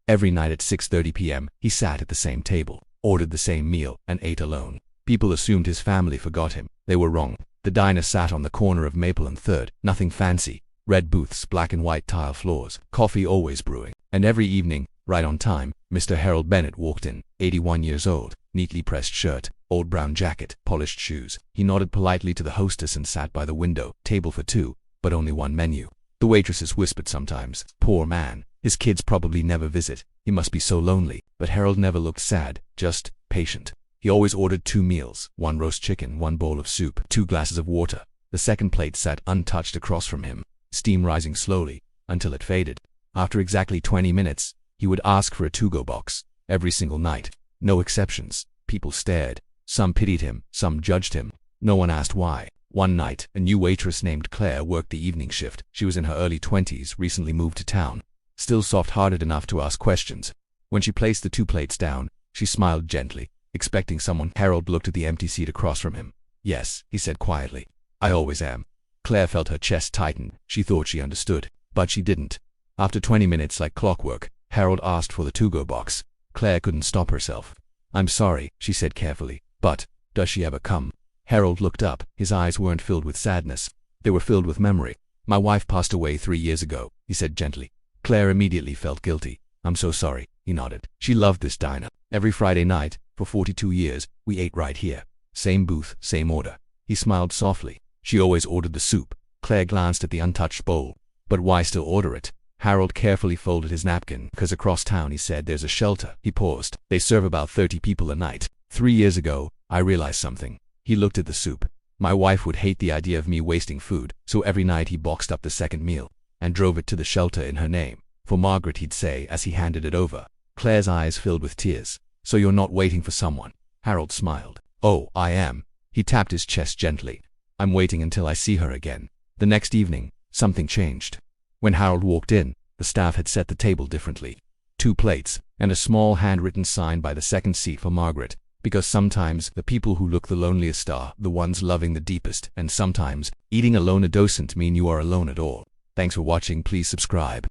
Every night at 6:30 p.m., he sat at the same table, ordered the same meal, and ate alone. People assumed his family forgot him. They were wrong. The diner sat on the corner of Maple and 3rd, nothing fancy. Red booths, black and white tile floors, coffee always brewing. And every evening, right on time, Mr. Harold Bennett walked in, 81 years old, neatly pressed shirt, old brown jacket, polished shoes. He nodded politely to the hostess and sat by the window, table for two, but only one menu. The waitresses whispered sometimes, "Poor man, his kids probably never visit. He must be so lonely." But Harold never looked sad, just patient. He always ordered 2 meals, 1 roast chicken, 1 bowl of soup, 2 glasses of water. The second plate sat untouched across from him, steam rising slowly, until it faded. After exactly 20 minutes, he would ask for a to-go box, every single night. No exceptions. People stared. Some pitied him, some judged him. No one asked why. One night, a new waitress named Claire worked the evening shift. She was in her early 20s, recently moved to town, still soft-hearted enough to ask questions. When she placed the 2 plates down, she smiled gently, expecting someone. Harold looked at the empty seat across from him. "Yes," he said quietly. "I always am." Claire felt her chest tighten. She thought she understood, but she didn't. After 20 minutes, like clockwork, Harold asked for the to-go box. Claire couldn't stop herself. "I'm sorry," she said carefully, "but does she ever come?" Harold looked up. His eyes weren't filled with sadness. They were filled with memory. "My wife passed away 3 years ago," he said gently. Claire immediately felt guilty. "I'm so sorry," he nodded. She loved this diner. Every Friday night, for 42 years, we ate right here. Same booth, same order. He smiled softly. She always ordered the soup. Claire glanced at the untouched bowl. "But why still order it?" Harold carefully folded his napkin. "'Cause across town," he said, "there's a shelter." He paused. "They serve about 30 people a night. 3 years ago, I realized something." He looked at the soup. "My wife would hate the idea of me wasting food, so every night he boxed up the second meal and drove it to the shelter in her name. For Margaret," he'd say as he handed it over. Claire's eyes filled with tears. "So you're not waiting for someone?" Harold smiled. "Oh, I am." He tapped his chest gently. "I'm waiting until I see her again." The next evening, something changed. When Harold walked in, the staff had set the table differently. 2 plates, and a small handwritten sign by the second seat for Margaret. Because sometimes the people who look the loneliest are the ones loving the deepest, and sometimes eating alone doesn't mean you are alone at all. Thanks for watching. Please subscribe.